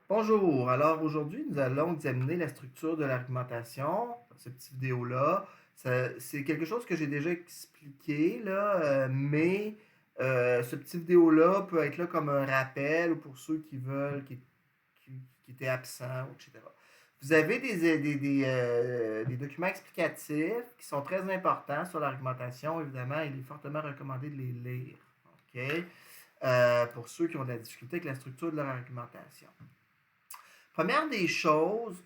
Bonjour, alors aujourd'hui nous allons examiner la structure de l'argumentation dans cette petite vidéo-là. C'est quelque chose que j'ai déjà expliqué, là, mais ce petit vidéo-là peut être là comme un rappel pour ceux qui veulent, qui étaient absents, etc. Vous avez des documents explicatifs qui sont très importants sur l'argumentation. Évidemment, il est fortement recommandé de les lire. OK? Pour ceux qui ont de la difficulté avec la structure de leur argumentation. Première des choses,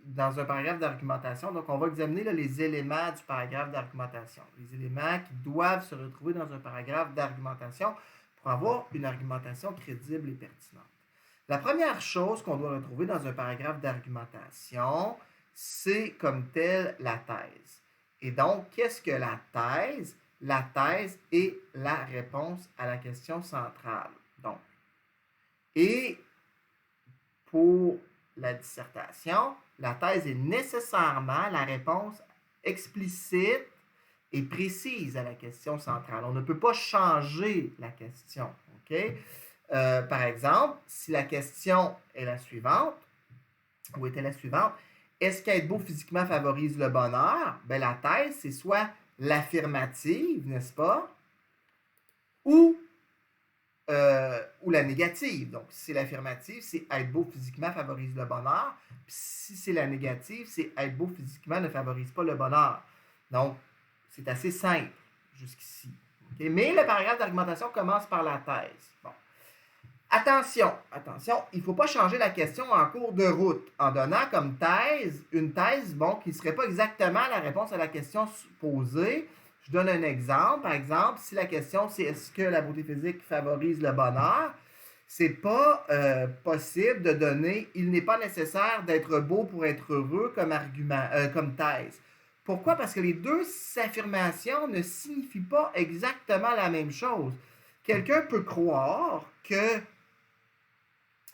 dans un paragraphe d'argumentation, donc on va examiner là, les éléments du paragraphe d'argumentation. Les éléments qui doivent se retrouver dans un paragraphe d'argumentation pour avoir une argumentation crédible et pertinente. La première chose qu'on doit retrouver dans un paragraphe d'argumentation, c'est comme telle la thèse. Et donc, qu'est-ce que la thèse? La thèse est la réponse à la question centrale. Donc, et pour la dissertation, la thèse est nécessairement la réponse explicite et précise à la question centrale. On ne peut pas changer la question. Okay? Par exemple, si la question est la suivante, ou était la suivante, est-ce qu'être beau physiquement favorise le bonheur? Ben, la thèse, c'est soit l'affirmative, n'est-ce pas? Ou la négative. Donc, si c'est l'affirmative, c'est être beau physiquement favorise le bonheur. Puis si c'est la négative, c'est être beau physiquement ne favorise pas le bonheur. Donc, c'est assez simple jusqu'ici. Okay? Mais le paragraphe d'argumentation commence par la thèse. Bon. Attention, il ne faut pas changer la question en cours de route en donnant comme thèse une thèse qui ne serait pas exactement la réponse à la question posée. Je donne un exemple. Par exemple, si la question c'est est-ce que la beauté physique favorise le bonheur, c'est pas possible de donner il n'est pas nécessaire d'être beau pour être heureux comme argument, comme thèse. Pourquoi? Parce que les deux affirmations ne signifient pas exactement la même chose. Quelqu'un peut croire que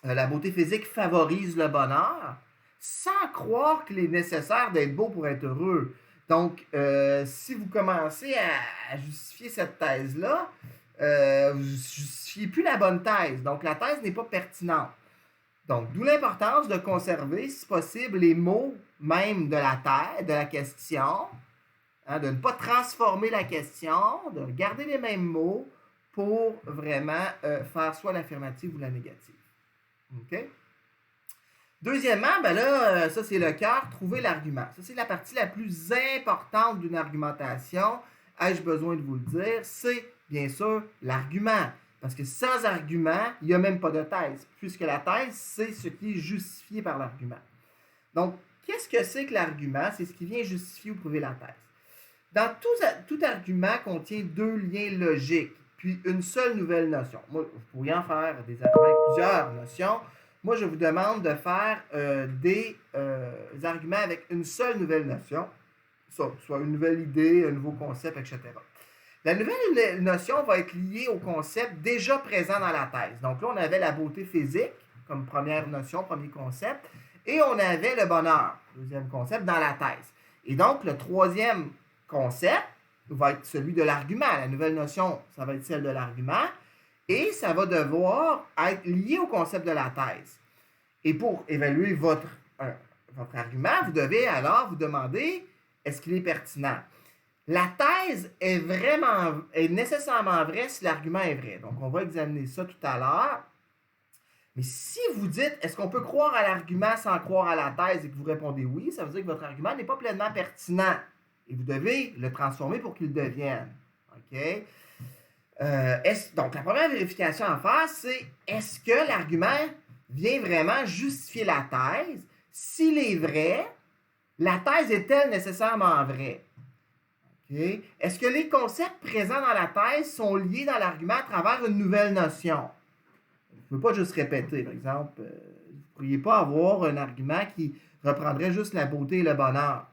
la beauté physique favorise le bonheur sans croire qu'il est nécessaire d'être beau pour être heureux. Donc, si vous commencez à justifier cette thèse-là, vous ne justifiez plus la bonne thèse. Donc, la thèse n'est pas pertinente. Donc, d'où l'importance de conserver, si possible, les mots même de la thèse, de la question, hein, de ne pas transformer la question, de garder les mêmes mots pour vraiment faire soit l'affirmative ou la négative. OK? Deuxièmement, ben là, ça c'est le cœur, trouver l'argument. Ça c'est la partie la plus importante d'une argumentation. Ai-je besoin de vous le dire? C'est bien sûr l'argument. Parce que sans argument, il n'y a même pas de thèse, puisque la thèse, c'est ce qui est justifié par l'argument. Donc, qu'est-ce que c'est que l'argument? C'est ce qui vient justifier ou prouver la thèse. Dans tout argument contient deux liens logiques, puis une seule nouvelle notion. Moi, vous pourriez en faire des arguments avec plusieurs notions. Moi, je vous demande de faire des arguments avec une seule nouvelle notion, soit une nouvelle idée, un nouveau concept, etc. La nouvelle notion va être liée au concept déjà présent dans la thèse. Donc là, on avait la beauté physique comme première notion, premier concept, et on avait le bonheur, deuxième concept, dans la thèse. Et donc, le troisième concept va être celui de l'argument. La nouvelle notion, ça va être celle de l'argument. Et ça va devoir être lié au concept de la thèse. Et pour évaluer votre argument, vous devez alors vous demander est-ce qu'il est pertinent. La thèse est nécessairement vraie si l'argument est vrai. Donc, on va examiner ça tout à l'heure. Mais si vous dites est-ce qu'on peut croire à l'argument sans croire à la thèse et que vous répondez oui, ça veut dire que votre argument n'est pas pleinement pertinent. Et vous devez le transformer pour qu'il devienne. OK? Donc, la première vérification à faire, c'est est-ce que l'argument vient vraiment justifier la thèse? S'il est vrai, la thèse est-elle nécessairement vraie? Okay. Est-ce que les concepts présents dans la thèse sont liés dans l'argument à travers une nouvelle notion? Vous ne pouvez pas juste répéter. Par exemple, vous ne pourriez pas avoir un argument qui reprendrait juste la beauté et le bonheur.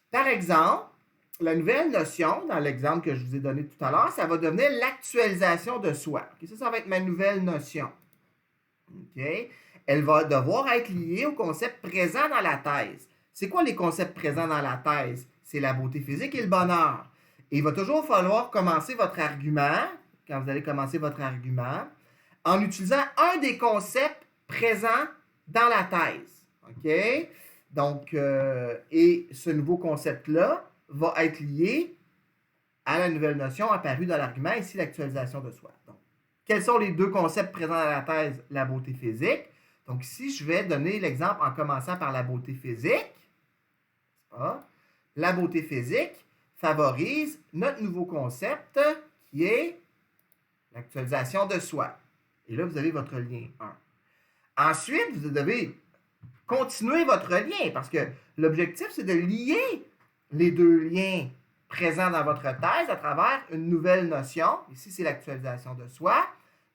Par exemple, la nouvelle notion, dans l'exemple que je vous ai donné tout à l'heure, ça va devenir l'actualisation de soi. Okay? Ça va être ma nouvelle notion. Okay? Elle va devoir être liée au concept présent dans la thèse. C'est quoi les concepts présents dans la thèse? C'est la beauté physique et le bonheur. Et il va toujours falloir commencer votre argument, quand vous allez commencer votre argument, en utilisant un des concepts présents dans la thèse. OK? Donc, et ce nouveau concept-là va être lié à la nouvelle notion apparue dans l'argument, ici l'actualisation de soi. Donc, quels sont les deux concepts présents dans la thèse? La beauté physique. Donc ici, je vais donner l'exemple en commençant par la beauté physique. La beauté physique favorise notre nouveau concept qui est l'actualisation de soi. Et là, vous avez votre lien 1. Ensuite, vous devez continuer votre lien parce que l'objectif, c'est de lier les deux liens présents dans votre thèse à travers une nouvelle notion. Ici, c'est l'actualisation de soi.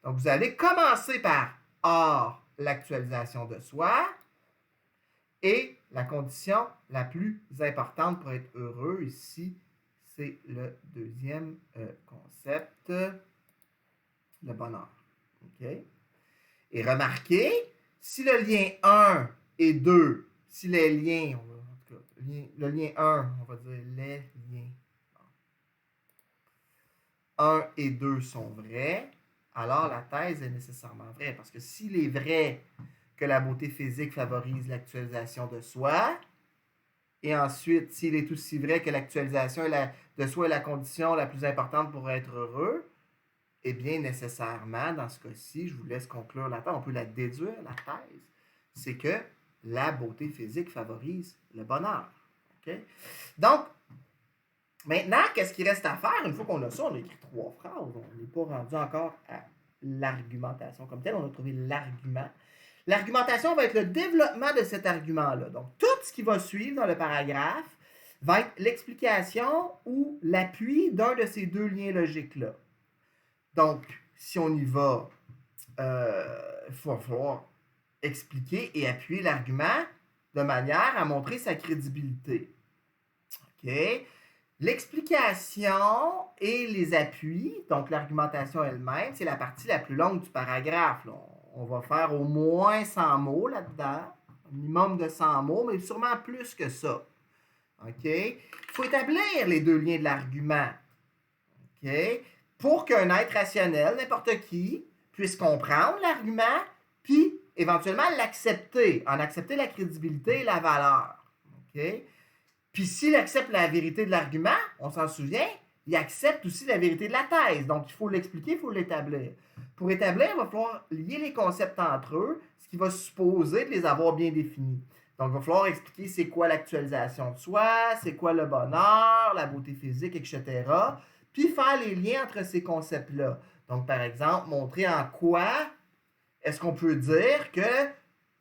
Donc, vous allez commencer par « or, l'actualisation de soi » et la condition la plus importante pour être heureux, ici, c'est le deuxième concept, le bonheur. OK? Et remarquez, si le lien 1 et 2, si les liens, en tout cas, le lien 1, on va dire les liens 1 et 2 sont vrais, alors la thèse est nécessairement vraie. Parce que s'il est vrai que la beauté physique favorise l'actualisation de soi, et ensuite, s'il est aussi vrai que l'actualisation de soi est la condition la plus importante pour être heureux, eh bien, nécessairement, dans ce cas-ci, je vous laisse conclure la thèse, on peut la déduire, la thèse, c'est que la beauté physique favorise le bonheur. Okay? Donc, maintenant, qu'est-ce qu'il reste à faire? Une fois qu'on a ça, on a écrit 3 phrases. On n'est pas rendu encore à l'argumentation comme telle. On a trouvé l'argument. L'argumentation va être le développement de cet argument-là. Donc, tout ce qui va suivre dans le paragraphe va être l'explication ou l'appui d'un de ces deux liens logiques-là. Donc, si on y va, il va falloir expliquer et appuyer l'argument de manière à montrer sa crédibilité. OK? L'explication et les appuis, donc l'argumentation elle-même, c'est la partie la plus longue du paragraphe. Là. On va faire au moins 100 mots là-dedans, un minimum de 100 mots, mais sûrement plus que ça. OK? Il faut établir les deux liens de l'argument. OK? Pour qu'un être rationnel, n'importe qui, puisse comprendre l'argument, puis éventuellement l'accepter, en accepter la crédibilité et la valeur. OK? Puis s'il accepte la vérité de l'argument, on s'en souvient, il accepte aussi la vérité de la thèse. Donc, il faut l'expliquer, il faut l'établir. Pour établir, il va falloir lier les concepts entre eux, ce qui va supposer de les avoir bien définis. Donc, il va falloir expliquer c'est quoi l'actualisation de soi, c'est quoi le bonheur, la beauté physique, etc. Puis faire les liens entre ces concepts-là. Donc, par exemple, montrer en quoi est-ce qu'on peut dire que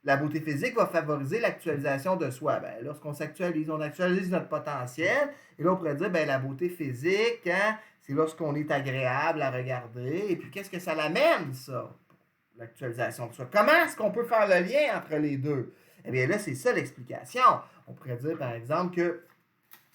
la beauté physique va favoriser l'actualisation de soi. Ben, lorsqu'on s'actualise, on actualise notre potentiel. Et là, on pourrait dire, ben, la beauté physique, hein, c'est lorsqu'on est agréable à regarder. Et puis, qu'est-ce que ça l'amène, ça? L'actualisation de soi. Comment est-ce qu'on peut faire le lien entre les deux? Eh bien, là, c'est ça l'explication. On pourrait dire, par exemple, que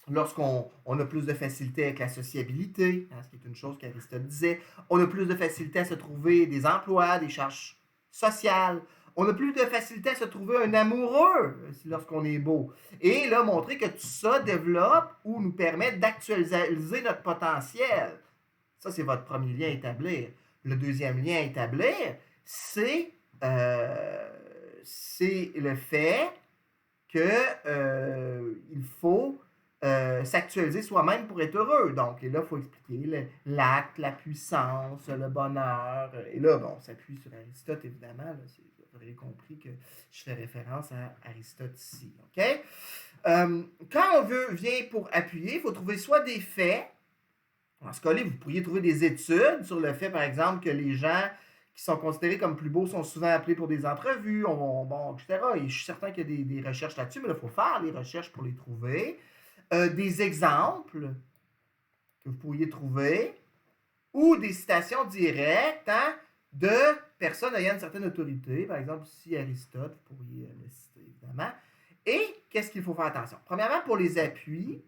lorsqu'on a plus de facilité avec la sociabilité, hein, ce qui est une chose qu'Aristote disait, on a plus de facilité à se trouver des emplois, des charges sociales. On a plus de facilité à se trouver un amoureux lorsqu'on est beau. Et là, montrer que tout ça développe ou nous permet d'actualiser notre potentiel. Ça, c'est votre premier lien à établir. Le deuxième lien à établir, c'est le fait qu'il faut s'actualiser soi-même pour être heureux. Donc, et là, il faut expliquer l'acte, la puissance, le bonheur. Et là, bon, on s'appuie sur Aristote, évidemment. Là, vous aurez compris que je fais référence à Aristote ici. OK? Quand on vient pour appuyer, il faut trouver soit des faits. Dans ce cas-là, vous pourriez trouver des études sur le fait, par exemple, que les gens qui sont considérés comme plus beaux sont souvent appelés pour des entrevues, bon, etc. Et je suis certain qu'il y a des recherches là-dessus, mais là, il faut faire les recherches pour les trouver. Des exemples que vous pourriez trouver ou des citations directes de personnes ayant une certaine autorité. Par exemple, ici, Aristote, vous pourriez le citer, évidemment. Et qu'est-ce qu'il faut faire attention? Premièrement, pour les appuis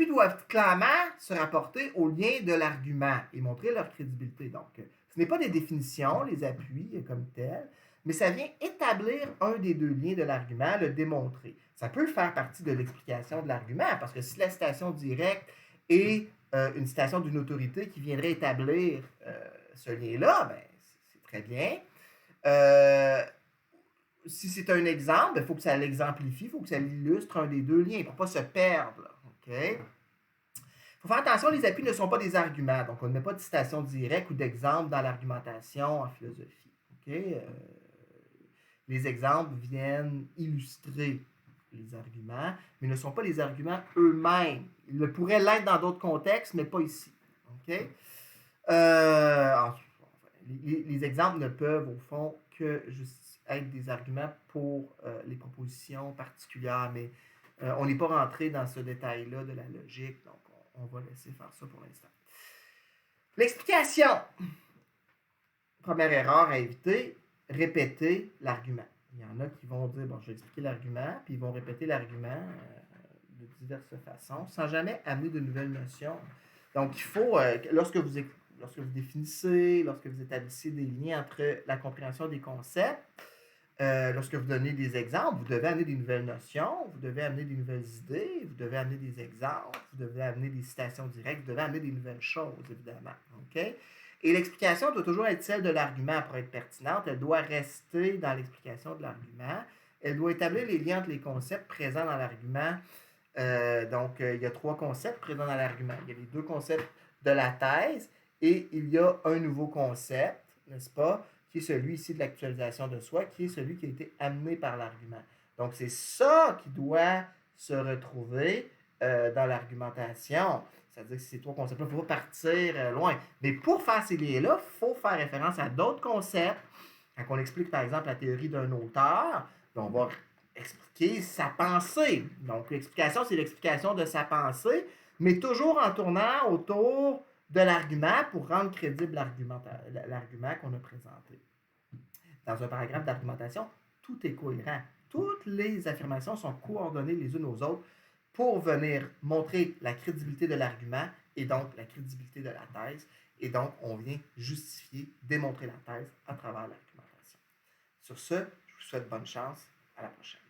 doivent clairement se rapporter au lien de l'argument et montrer leur crédibilité. Donc, ce n'est pas des définitions, les appuis comme tels, mais ça vient établir un des deux liens de l'argument, le démontrer. Ça peut faire partie de l'explication de l'argument, parce que si la citation directe est une citation d'une autorité qui viendrait établir ce lien-là, ben, c'est Très bien. Si c'est un exemple, il faut que ça l'exemplifie, il faut que ça illustre un des deux liens pour ne pas se perdre. OK? Il faut faire attention, les appuis ne sont pas des arguments. Donc, on ne met pas de citation directe ou d'exemple dans l'argumentation en philosophie. OK? Les exemples viennent illustrer les arguments, mais ne sont pas les arguments eux-mêmes. Ils pourraient l'être dans d'autres contextes, mais pas ici. OK? Les exemples ne peuvent, au fond, que être des arguments pour les propositions particulières, mais on n'est pas rentré dans ce détail-là de la logique, donc on va laisser faire ça pour l'instant. L'explication. Première erreur à éviter, répéter l'argument. Il y en a qui vont dire, bon, je vais expliquer l'argument, puis ils vont répéter l'argument de diverses façons, sans jamais amener de nouvelles notions. Donc, il faut, lorsque vous définissez, lorsque vous établissez des liens entre la compréhension des concepts, lorsque vous donnez des exemples, vous devez amener des nouvelles notions, vous devez amener des nouvelles idées, vous devez amener des exemples, vous devez amener des citations directes, vous devez amener des nouvelles choses, évidemment. OK? Et l'explication doit toujours être celle de l'argument pour être pertinente. Elle doit rester dans l'explication de l'argument. Elle doit établir les liens entre les concepts présents dans l'argument. Il y a 3 concepts présents dans l'argument. Il y a les 2 concepts de la thèse et il y a un nouveau concept, n'est-ce pas, qui est celui ici de l'actualisation de soi, qui est celui qui a été amené par l'argument. Donc, c'est ça qui doit se retrouver dans l'argumentation. C'est-à-dire que ces 3 concepts-là, il faut partir loin. Mais pour faire ces liens-là, il faut faire référence à d'autres concepts. Quand on explique, par exemple, la théorie d'un auteur, on va expliquer sa pensée. Donc, l'explication, c'est l'explication de sa pensée, mais toujours en tournant autour de l'argument pour rendre crédible l'argument qu'on a présenté. Dans un paragraphe d'argumentation, tout est cohérent. Toutes les affirmations sont coordonnées les unes aux autres pour venir montrer la crédibilité de l'argument et donc la crédibilité de la thèse. Et donc, on vient justifier, démontrer la thèse à travers l'argumentation. Sur ce, je vous souhaite bonne chance. À la prochaine.